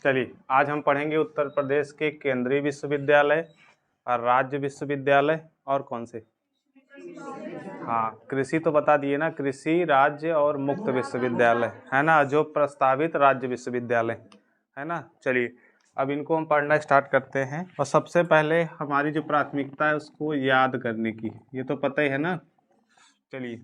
चलिए आज हम पढ़ेंगे उत्तर प्रदेश के केंद्रीय विश्वविद्यालय और राज्य विश्वविद्यालय और कौन से। हाँ, कृषि तो बता दिए ना, कृषि राज्य और मुक्त विश्वविद्यालय है ना, जो प्रस्तावित राज्य विश्वविद्यालय है ना। चलिए अब इनको हम पढ़ना स्टार्ट करते हैं और सबसे पहले हमारी जो प्राथमिकता है उसको याद करने की, ये तो पता ही है ना। चलिए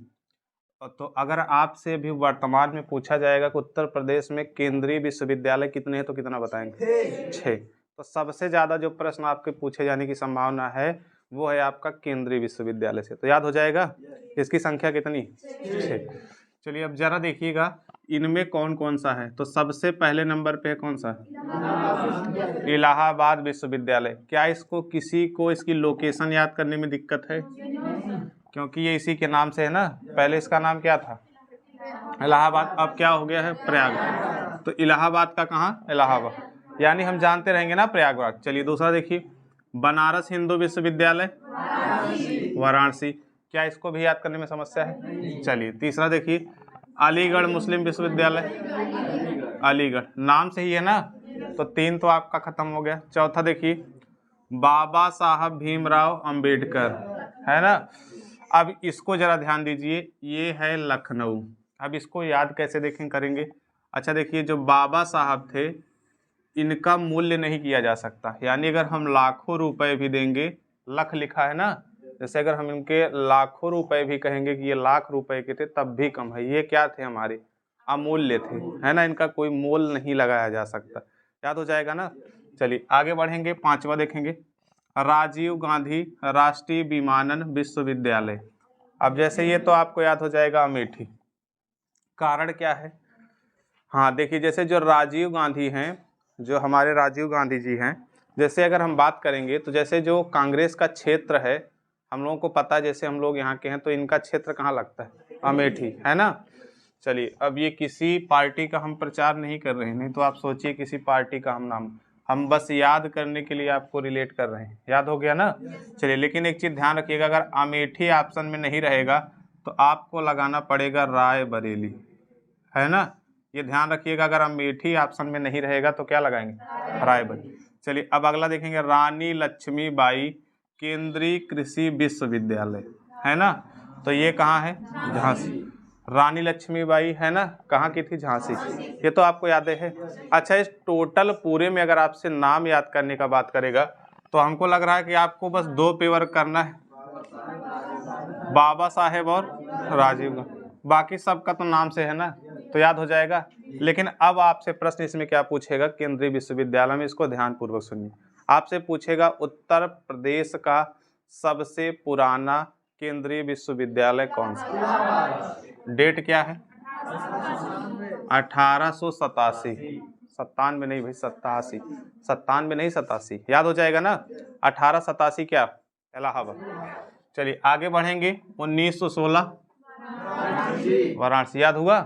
तो अगर आपसे भी वर्तमान में पूछा जाएगा कि उत्तर प्रदेश में केंद्रीय विश्वविद्यालय कितने हैं तो कितना बताएंगे? 6। तो सबसे ज़्यादा जो प्रश्न आपके पूछे जाने की संभावना है वो है आपका केंद्रीय विश्वविद्यालय से, तो याद हो जाएगा। इसकी संख्या कितनी? 6। चलिए अब जरा देखिएगा इनमें कौन कौन सा है। तो सबसे पहले नंबर पे कौन सा है? इलाहाबाद विश्वविद्यालय। क्या इसको किसी को इसकी लोकेशन याद करने में दिक्कत है? क्योंकि ये इसी के नाम से है ना। पहले इसका नाम क्या था? इलाहाबाद, अब क्या हो गया है? प्रयागराज। तो इलाहाबाद का कहाँ? इलाहाबाद, यानी हम जानते रहेंगे ना प्रयागराज। चलिए दूसरा देखिए, बनारस हिंदू विश्वविद्यालय वाराणसी। क्या इसको भी याद करने में समस्या है? चलिए तीसरा देखिए, अलीगढ़ मुस्लिम विश्वविद्यालय। अलीगढ़ नाम से ही है ना, तो 3 तो आपका खत्म हो गया। चौथा देखिए, बाबा साहब भीमराव अंबेडकर है ना। अब इसको जरा ध्यान दीजिए, ये है लखनऊ। अब इसको याद कैसे देखें करेंगे? अच्छा देखिए, जो बाबा साहब थे इनका मूल्य नहीं किया जा सकता, यानी अगर हम लाखों रुपए भी देंगे, लख लिखा है ना, जैसे अगर हम इनके लाखों रुपए भी कहेंगे कि ये लाख रुपए के थे तब भी कम है। ये क्या थे? हमारे अमूल्य थे है ना, इनका कोई मोल नहीं लगाया जा सकता। याद हो जाएगा ना। चलिए आगे बढ़ेंगे, 5वां देखेंगे, राजीव गांधी राष्ट्रीय विमानन विश्वविद्यालय। अब जैसे ये तो आपको याद हो जाएगा अमेठी। कारण क्या है? हाँ देखिए, जैसे जो राजीव गांधी हैं, जो हमारे राजीव गांधी जी हैं, जैसे अगर हम बात करेंगे तो जैसे जो कांग्रेस का क्षेत्र है, हम लोगों को पता है, जैसे हम लोग यहाँ के हैं तो इनका क्षेत्र कहाँ लगता है? अमेठी है ना। चलिए अब ये किसी पार्टी का हम प्रचार नहीं कर रहे हैं, नहीं तो आप सोचिए किसी पार्टी का हम बस याद करने के लिए आपको रिलेट कर रहे हैं। याद हो गया ना। चलिए लेकिन एक चीज़ ध्यान रखिएगा, अगर अमेठी ऑप्शन में नहीं रहेगा तो आपको लगाना पड़ेगा रायबरेली, है ना। ये ध्यान रखिएगा, अगर अमेठी ऑप्शन में नहीं रहेगा तो क्या लगाएंगे? रायबरेली। चलिए अब अगला देखेंगे, रानी लक्ष्मीबाई केंद्रीय कृषि विश्वविद्यालय है ना। तो ये कहाँ है? झांसी। रानी लक्ष्मीबाई है ना, कहाँ की थी? झांसी। ये तो आपको याद है। अच्छा इस टोटल पूरे में अगर आपसे नाम याद करने का बात करेगा तो हमको लग रहा है कि आपको बस 2 पे वर्क करना है, बाबा साहेब और राजीव गांधी। बाकी सबका तो नाम से है ना, तो याद हो जाएगा। लेकिन अब आपसे प्रश्न इसमें क्या पूछेगा केंद्रीय विश्वविद्यालय में, इसको ध्यान पूर्वक सुनिए। आपसे पूछेगा उत्तर प्रदेश का सबसे पुराना केंद्रीय विश्वविद्यालय कौन सा? डेट क्या है? 1887। 97 नहीं भाई, 87। 97 नहीं, 87। याद हो जाएगा ना। 1887 क्या? इलाहाबाद। चलिए आगे बढ़ेंगे, 1916 वाराणसी। याद हुआ।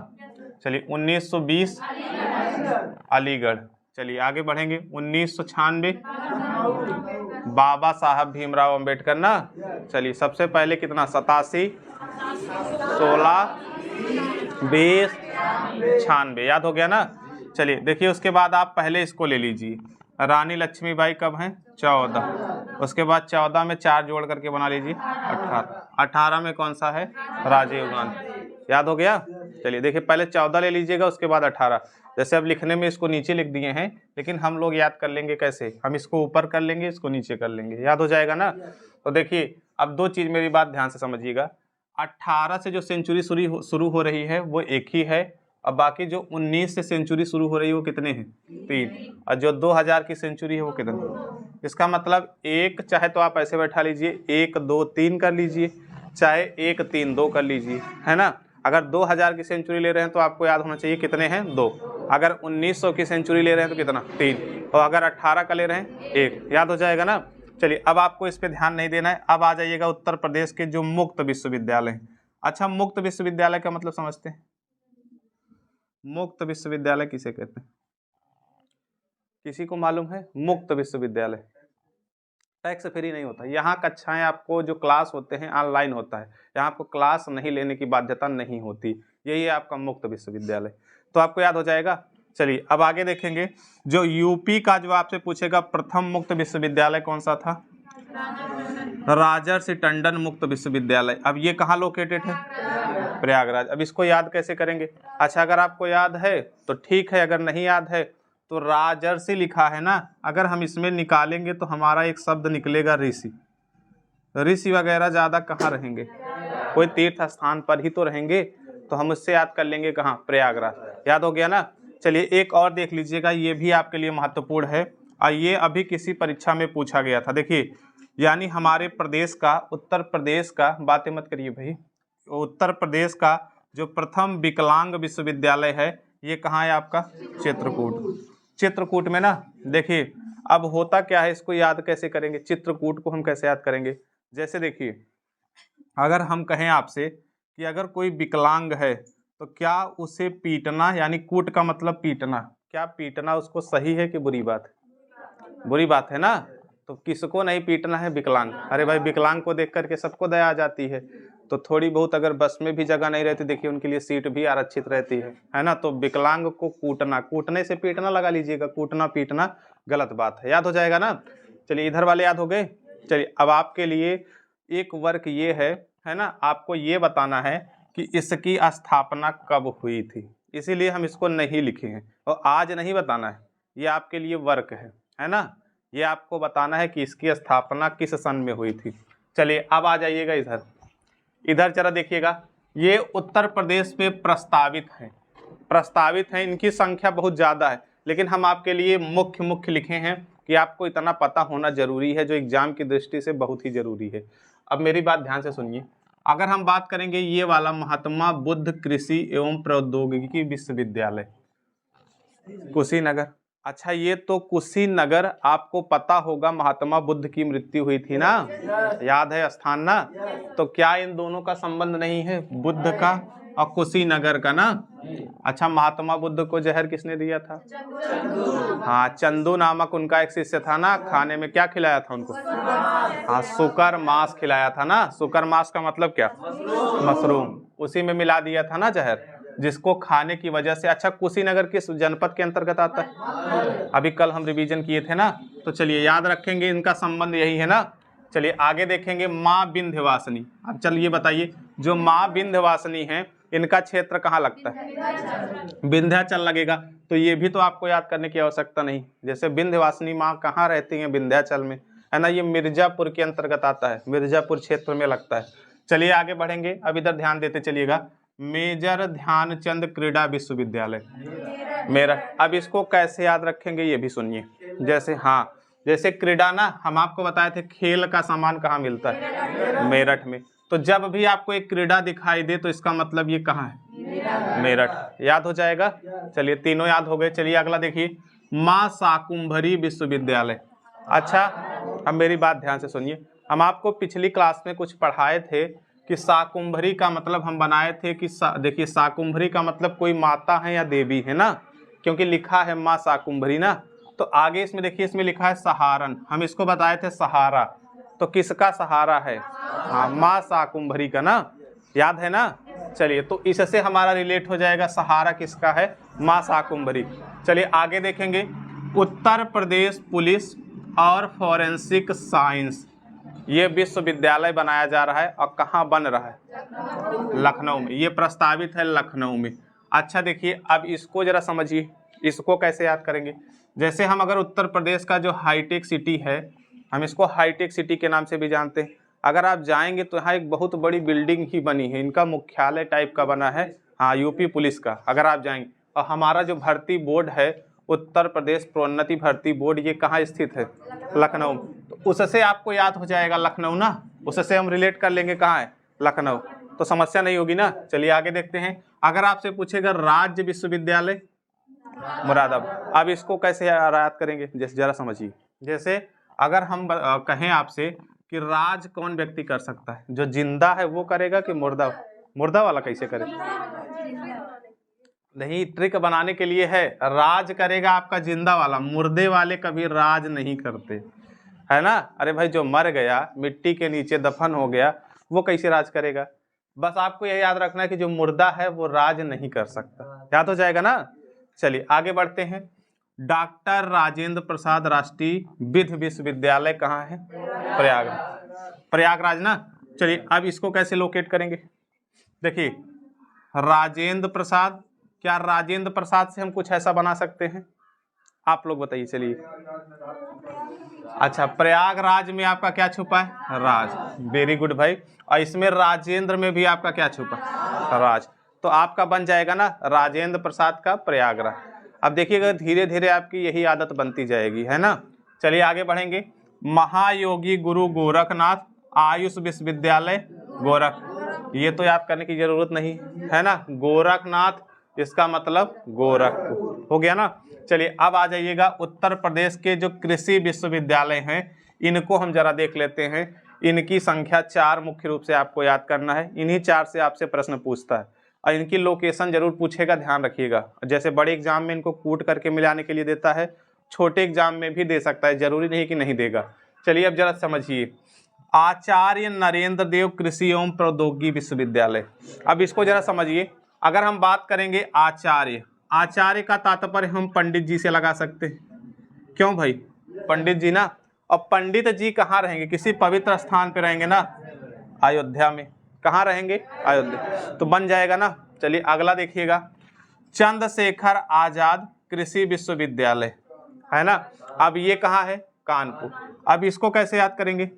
चलिए 1920 अलीगढ़। चलिए आगे बढ़ेंगे, 1996 बाबा साहब भीमराव अंबेडकर ना। चलिए सबसे पहले कितना? 87, 16, 20, 96। याद हो गया ना। चलिए देखिए उसके बाद आप पहले इसको ले लीजिए, रानी लक्ष्मीबाई कब हैं? 14। उसके बाद 14 में 4 जोड़ करके बना लीजिए 18। 18 में कौन सा है? राजीव गांधी। याद हो गया। चलिए देखिए पहले 14 ले लीजिएगा, उसके बाद 18। जैसे अब लिखने में इसको नीचे लिख दिए हैं, लेकिन हम लोग याद कर लेंगे कैसे? हम इसको ऊपर कर लेंगे, इसको नीचे कर लेंगे। याद हो जाएगा ना। तो देखिए अब 2 चीज मेरी बात ध्यान से समझिएगा, 18 से जो सेंचुरी शुरू हो रही है वो एक ही है, और बाकी जो 19 से सेंचुरी शुरू हो रही है वो कितने हैं? 3। और जो 2000 की सेंचुरी है वो कितने? इसका मतलब एक, चाहे तो आप ऐसे बैठा लीजिए 1 2 3 कर लीजिए, चाहे 1 3 2 कर लीजिए, है ना। अगर 2000 की सेंचुरी ले रहे हैं तो आपको याद होना चाहिए कितने हैं? 2। अगर 1900 की सेंचुरी ले रहे हैं तो कितना? 3। और अगर 18 का ले रहे हैं 1। याद हो जाएगा ना। चलिए अब आपको इस पे ध्यान नहीं देना है। अब आ जाइएगा उत्तर प्रदेश के जो मुक्त विश्वविद्यालय। अच्छा मुक्त विश्वविद्यालय का मतलब समझते हैं? मुक्त विश्वविद्यालय किसे कहते हैं? किसी को मालूम है? मुक्त विश्वविद्यालय टैक्स फ्री नहीं होता। यहाँ कक्षाएं आपको जो क्लास होते हैं ऑनलाइन होता है, यहाँ आपको क्लास नहीं लेने की बाध्यता नहीं होती। यही है आपका मुक्त विश्वविद्यालय। तो आपको याद हो जाएगा चलिए अब आगे देखेंगे, जो यूपी का जो आपसे पूछेगा प्रथम मुक्त विश्वविद्यालय कौन सा था? राजर्षि टंडन मुक्त विश्वविद्यालय। अब ये कहाँ लोकेटेड है? प्रयागराज। अब इसको याद कैसे करेंगे? अच्छा, अगर आपको याद है तो ठीक है, अगर नहीं याद है तो राजर्षि लिखा है ना, अगर हम इसमें निकालेंगे तो हमारा एक शब्द निकलेगा ऋषि। ऋषि वगैरह ज़्यादा कहाँ रहेंगे? कोई तीर्थ स्थान पर ही तो रहेंगे, तो हम उससे याद कर लेंगे कहाँ? प्रयागराज। याद हो गया ना। चलिए एक और देख लीजिएगा, ये भी आपके लिए महत्वपूर्ण है और ये अभी किसी परीक्षा में पूछा गया था। देखिए, यानी हमारे प्रदेश का, उत्तर प्रदेश का, बातें मत करिए भाई, उत्तर प्रदेश का जो प्रथम विकलांग विश्वविद्यालय है ये कहाँ है आपका? चित्रकूट। चित्रकूट में ना। देखिए अब होता क्या है, इसको याद कैसे करेंगे? चित्रकूट को हम कैसे याद करेंगे? जैसे देखिए, अगर हम कहें आपसे कि अगर कोई विकलांग है तो क्या उसे पीटना, यानी कूट का मतलब पीटना, क्या पीटना उसको सही है कि बुरी बात है? बुरी बात है ना। तो किसको नहीं पीटना है? विकलांग। अरे भाई, विकलांग को देख करके सबको दया आ जाती है। तो थोड़ी बहुत अगर बस में भी जगह नहीं रहती, देखिए उनके लिए सीट भी आरक्षित रहती है ना। तो विकलांग को कूटना, कूटने से पीटना लगा लीजिएगा, कूटना पीटना गलत बात है। याद हो जाएगा ना। चलिए इधर वाले याद हो गए। चलिए अब आपके लिए एक वर्क ये है ना, आपको ये बताना है कि इसकी स्थापना कब हुई थी, इसीलिए हम इसको नहीं लिखे हैं और आज नहीं बताना है, ये आपके लिए वर्क है ना। ये आपको बताना है कि इसकी स्थापना किस सन में हुई थी। चलिए अब आ जाइएगा इधर, इधर जरा देखिएगा, ये उत्तर प्रदेश में प्रस्तावित हैं, इनकी संख्या बहुत ज़्यादा है, लेकिन हम आपके लिए मुख्य लिखे हैं कि आपको इतना पता होना जरूरी है, जो एग्जाम की दृष्टि से बहुत ही जरूरी है। अब मेरी बात ध्यान से सुनिए, अगर हम बात करेंगे ये वाला महात्मा बुद्ध कृषि एवं प्रौद्योगिकी विश्वविद्यालय, कुशीनगर। अच्छा, ये तो कुशीनगर आपको पता होगा, महात्मा बुद्ध की मृत्यु हुई थी ना, याद है स्थान ना। तो क्या इन दोनों का संबंध नहीं है, बुद्ध का और कुशीनगर का ना? अच्छा, महात्मा बुद्ध को जहर किसने दिया था? हाँ, चंदू नामक उनका एक शिष्य था ना, खाने में क्या खिलाया था उनको? हाँ, सुकर मांस खिलाया था ना। सुकर मांस का मतलब क्या? मशरूम। उसी में मिला दिया था ना जहर, जिसको खाने की वजह से। अच्छा, कुशीनगर किस जनपद के अंतर्गत आता है? अभी कल हम रिवीजन किए थे ना, तो चलिए याद रखेंगे, इनका संबंध यही है ना। चलिए आगे देखेंगे, माँ विंध्यवासिनी। अब चलिए बताइए, जो माँ विंध्यवासिनी है इनका क्षेत्र कहाँ लगता है? विंध्याचल लगेगा। तो ये भी तो आपको याद करने की आवश्यकता नहीं। जैसे विंध्यवासिनी माँ कहाँ रहती हैं? विंध्याचल में, है ना। ये मिर्जापुर के अंतर्गत आता है, मिर्जापुर क्षेत्र में लगता है। चलिए आगे बढ़ेंगे, अब इधर ध्यान देते चलिएगा, मेजर ध्यानचंद क्रीड़ा विश्वविद्यालय मेरठ। अब इसको कैसे याद रखेंगे ये भी सुनिए। जैसे हाँ, जैसे क्रीड़ा ना, हम आपको बताए थे खेल का सामान कहाँ मिलता है? मेरठ में। तो जब भी आपको एक क्रीड़ा दिखाई दे तो इसका मतलब ये कहाँ है? मेरठ। याद हो जाएगा। चलिए तीनों याद हो गए। चलिए अगला देखिए, माँ शाकुंभरी विश्वविद्यालय। अच्छा, अब मेरी बात ध्यान से सुनिए, हम आपको पिछली क्लास में कुछ पढ़ाए थे कि शाकुंभरी का मतलब हम बनाए थे कि देखिए, शाकुंभरी का मतलब कोई माता है या देवी है ना, क्योंकि लिखा है माँ शाकुंभरी ना। तो आगे इसमें देखिए, इसमें लिखा है सहारन, हम इसको बताए थे सहारा। तो किसका सहारा है? हाँ, माँ शाकुंभरी का ना। याद है ना। चलिए, तो इससे हमारा रिलेट हो जाएगा, सहारा किसका है? माँ शाकुंभरी। चलिए आगे देखेंगे, उत्तर प्रदेश पुलिस और फॉरेंसिक साइंस, ये विश्वविद्यालय बनाया जा रहा है और कहाँ बन रहा है? लखनऊ में। ये प्रस्तावित है लखनऊ में। अच्छा देखिए, अब इसको जरा समझिए, इसको कैसे याद करेंगे? जैसे हम अगर उत्तर प्रदेश का जो हाईटेक सिटी है, हम इसको हाईटेक सिटी के नाम से भी जानते हैं। अगर आप जाएंगे तो यहाँ एक बहुत बड़ी बिल्डिंग ही बनी है, इनका मुख्यालय टाइप का बना है, हाँ, यूपी पुलिस का। अगर आप जाएंगे, और हमारा जो भर्ती बोर्ड है, उत्तर प्रदेश प्रोन्नति भर्ती बोर्ड, ये कहाँ स्थित है? लखनऊ। तो उससे आपको याद हो जाएगा लखनऊ ना, उससे हम रिलेट कर लेंगे कहाँ है? लखनऊ। तो समस्या नहीं होगी ना। चलिए आगे देखते हैं, अगर आपसे पूछेगा राज्य विश्वविद्यालय मुरादाबाद, अब इसको कैसे याद करेंगे? जैसे जरा समझिए, जैसे अगर हम कहें आपसे कि राज कौन व्यक्ति कर सकता है, जो जिंदा है वो करेगा कि मुर्दा? मुर्दा वाला कैसे करे? नहीं, ट्रिक बनाने के लिए है, राज करेगा आपका जिंदा वाला, मुर्दे वाले कभी राज नहीं करते, है ना। अरे भाई, जो मर गया, मिट्टी के नीचे दफन हो गया, वो कैसे राज करेगा? बस आपको यह याद रखना है कि जो मुर्दा है वो राज नहीं कर सकता। याद हो जाएगा ना। चलिए आगे बढ़ते हैं। डॉक्टर राजेंद्र प्रसाद राष्ट्रीय विधि विश्वविद्यालय कहाँ है? प्रयागराज। प्रयागराज ना। चलिए अब इसको कैसे लोकेट करेंगे? देखिए राजेंद्र प्रसाद, क्या राजेंद्र प्रसाद से हम कुछ ऐसा बना सकते हैं? आप लोग बताइए। चलिए अच्छा, प्रयागराज में आपका क्या छुपा है? राज। वेरी गुड भाई। और इसमें राजेंद्र में भी आपका क्या छुपा है? राज। तो आपका बन जाएगा ना राजेंद्र प्रसाद का प्रयागराज। अब देखिएगा धीरे धीरे आपकी यही आदत बनती जाएगी, है ना। चलिए आगे बढ़ेंगे। महायोगी गुरु गोरखनाथ आयुष विश्वविद्यालय गोरख, ये तो याद करने की जरूरत नहीं है ना। गोरखनाथ, इसका मतलब गोरखपुर हो गया ना। चलिए अब आ जाइएगा उत्तर प्रदेश के जो कृषि विश्वविद्यालय हैं, इनको हम जरा देख लेते हैं। इनकी संख्या 4 मुख्य रूप से आपको याद करना है। इन्हीं 4 से आपसे प्रश्न पूछता है और इनकी लोकेशन जरूर पूछेगा, ध्यान रखिएगा। जैसे बड़े एग्जाम में इनको कूट करके मिलाने के लिए देता है, छोटे एग्जाम में भी दे सकता है, जरूरी नहीं कि नहीं देगा। चलिए अब जरा समझिए। आचार्य नरेंद्र देव कृषि एवं प्रौद्योगिकी विश्वविद्यालय, अब इसको जरा समझिए। अगर हम बात करेंगे आचार्य, आचार्य का तात्पर्य हम पंडित जी से लगा सकते हैं। क्यों भाई? पंडित जी ना। और पंडित जी कहाँ रहेंगे? किसी पवित्र स्थान पे रहेंगे ना, अयोध्या में। कहाँ रहेंगे? अयोध्या। तो बन जाएगा ना। चलिए अगला देखिएगा। चंद्रशेखर आजाद कृषि विश्वविद्यालय, है ना। अब ये कहाँ है? कानपुर। अब इसको कैसे याद करेंगे?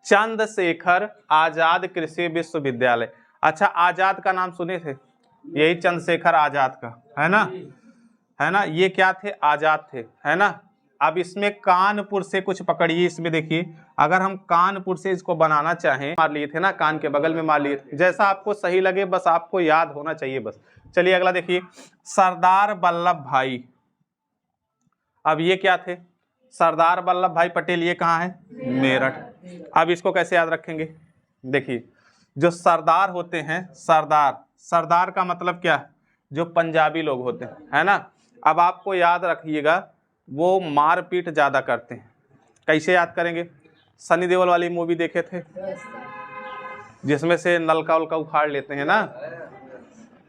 चंद्रशेखर आजाद कृषि विश्वविद्यालय। अच्छा, आजाद का नाम सुने थे? यही चंद्रशेखर आजाद का, है ना, है ना। ये क्या थे? आजाद थे, है ना। अब इसमें कानपुर से कुछ पकड़िए। इसमें देखिए, अगर हम कानपुर से इसको बनाना चाहें, मार लिए थे ना, कान के बगल में मार लिए थे। जैसा आपको सही लगे, बस आपको याद होना चाहिए बस। चलिए अगला देखिए। सरदार वल्लभ भाई, अब ये क्या थे? सरदार वल्लभ भाई पटेल। ये कहाँ है? मेरठ। अब इसको कैसे याद रखेंगे? देखिए, जो सरदार होते हैं, सरदार, सरदार का मतलब क्या? जो पंजाबी लोग होते हैं, है ना। अब आपको याद रखिएगा, वो मारपीट ज्यादा करते हैं। कैसे याद करेंगे? सनी देओल वाली मूवी देखे थे, जिसमें से नलका उलका उखाड़ लेते हैं ना।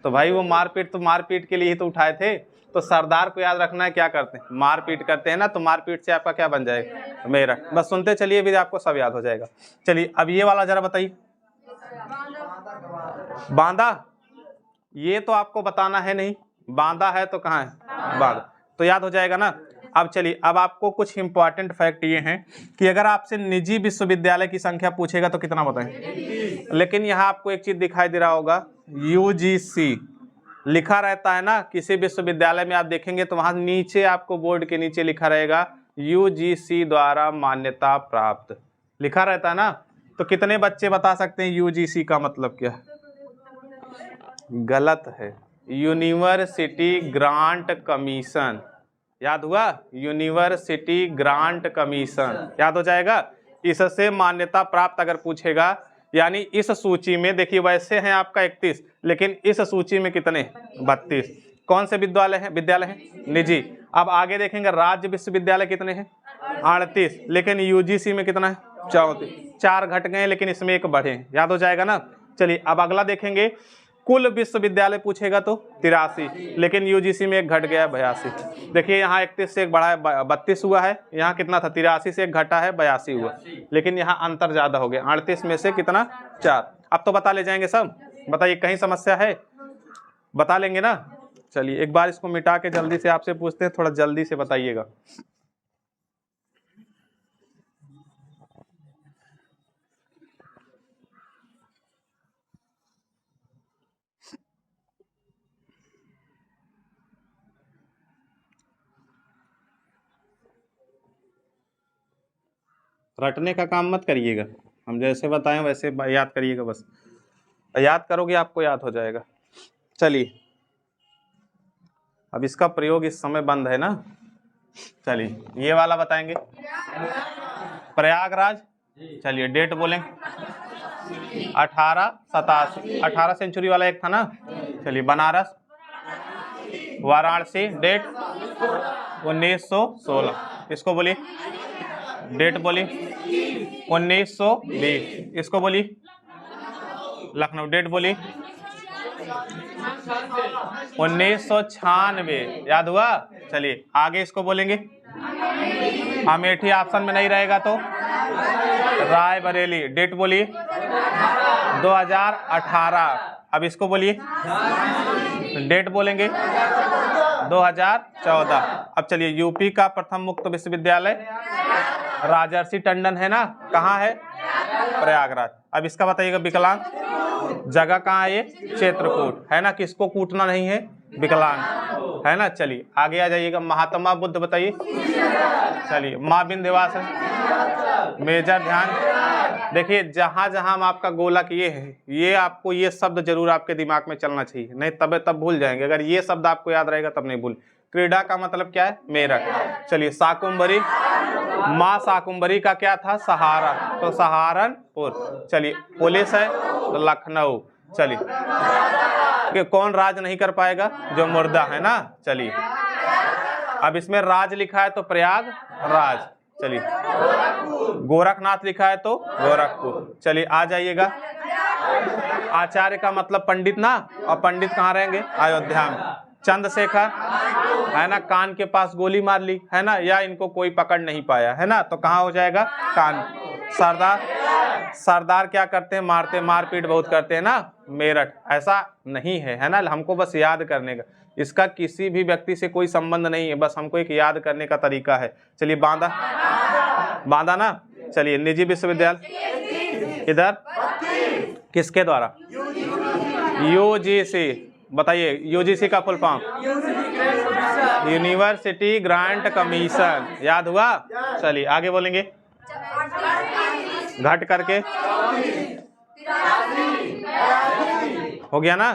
तो भाई वो मारपीट तो मारपीट के लिए ही तो उठाए थे। तो सरदार को याद रखना है, क्या करते हैं? मारपीट करते हैं ना। तो मारपीट से आपका क्या बन जाएगा? मेरठ। बस सुनते चलिए, भी आपको सब याद हो जाएगा। चलिए अब ये वाला जरा बताइए। बांदा, ये तो आपको बताना है नहीं। बांदा है तो कहाँ है? बांदा। तो याद हो जाएगा ना। अब चलिए, अब आपको कुछ इंपॉर्टेंट फैक्ट ये हैं कि अगर आपसे निजी विश्वविद्यालय की संख्या पूछेगा तो कितना बताएं। लेकिन यहाँ आपको एक चीज दिखाई दे रहा होगा, यूजीसी लिखा रहता है ना। किसी विश्वविद्यालय में आप देखेंगे तो वहां नीचे आपको बोर्ड के नीचे लिखा रहेगा यूजीसी द्वारा मान्यता प्राप्त, लिखा रहता है ना। तो कितने बच्चे बता सकते हैं यूजीसी का मतलब क्या है? गलत है, यूनिवर्सिटी ग्रांट कमीशन। याद हुआ? यूनिवर्सिटी ग्रांट कमीशन याद हो जाएगा। इससे मान्यता प्राप्त अगर पूछेगा, यानी इस सूची में देखिए, वैसे हैं आपका 31, लेकिन इस सूची में कितने? 32। कौन से विद्यालय हैं? निजी। अब आगे देखेंगे, राज्य विश्वविद्यालय कितने हैं? 38, लेकिन यूजीसी में कितना है? 34। 4 घट गए, लेकिन इसमें 1 बढ़े। याद हो जाएगा ना। चलिए अब अगला देखेंगे। कुल विश्वविद्यालय पूछेगा तो 83, लेकिन यूजीसी में 1 घट गया है, 82। देखिए यहाँ 31 से 1 बढ़ा है, 32 हुआ है। यहाँ कितना था? 83 से 1 घटा है, 82 हुआ। लेकिन यहाँ अंतर ज्यादा हो गया, 38 में से कितना? 4। अब तो बता ले जाएंगे सब। बताइए कहीं समस्या है? बता लेंगे ना। चलिए एक बार इसको मिटा के जल्दी से आपसे पूछते हैं, थोड़ा जल्दी से बताइएगा। रटने का काम मत करिएगा, हम जैसे बताएं वैसे याद करिएगा। बस याद करोगे आपको याद हो जाएगा। चलिए अब इसका प्रयोग इस समय बंद है ना। चलिए ये वाला बताएंगे, प्रयागराज। चलिए डेट बोलेंगे, 1887, 18 सेंचुरी वाला एक था ना। चलिए बनारस, वाराणसी, डेट 1916। इसको बोलिए, डेट बोली 1920। इसको बोली लखनऊ, डेट बोली 1996 याद हुआ। चलिए आगे इसको बोलेंगे। अमेठी ऑप्शन में नहीं रहेगा तो रायबरेली। डेट बोलिए 2018। अब इसको बोलिए, डेट बोलेंगे 2014। अब चलिए यूपी का प्रथम मुक्त विश्वविद्यालय राजर्षि टंडन है ना, कहाँ है? प्रयागराज। अब इसका बताइएगा विकलांग जगह कहाँ है? ये चित्रकूट है ना। किसको कूटना नहीं है? विकलांग है ना। चलिए आगे आ जाइएगा। महात्मा बुद्ध बताइए। चलिए माँ विंध्यवासिनी, मेजर ध्यान। देखिए जहां जहां हम आपका गोला किए हैं, ये आपको ये शब्द जरूर आपके दिमाग में चलना चाहिए, नहीं तब भूल जाएंगे। अगर ये शब्द आपको याद रहेगा तब नहीं भूल। क्रीडा का मतलब क्या है? मेरठ। चलिए शाकुंभरी, माँ शाकुंभरी का क्या था? सहारा, तो सहारनपुर। चलिए पुलिस है तो लखनऊ। चलिए कि कौन राज नहीं कर पाएगा? जो मुर्दा है ना। चलिए अब इसमें राज लिखा है तो प्रयागराज। चलिए गोरखनाथ लिखा है तो गोरखपुर। चलिए आ जाइएगा। आचार्य का मतलब पंडित ना, और पंडित कहाँ रहेंगे? अयोध्या में। चंद्रशेखर है ना, कान के पास गोली मार ली है ना, या इनको कोई पकड़ नहीं पाया है ना, तो कहाँ हो जाएगा? कान। सरदार क्या करते हैं? मारते, मारपीट बहुत करते हैं ना, मेरठ। ऐसा नहीं है ना, हमको बस याद करने का, इसका किसी भी व्यक्ति से कोई संबंध नहीं है, बस हमको एक याद करने का तरीका है। चलिए बांदा ना। चलिए निजी विश्वविद्यालय इधर किसके द्वारा? यूजीसी। बताइए यूजीसी का full form? University grant commission. याद हुआ। चलिए आगे बोलेंगे। घट करके हो गया ना।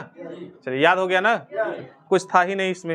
चलिए याद हो गया ना, कुछ था ही नहीं इसमें।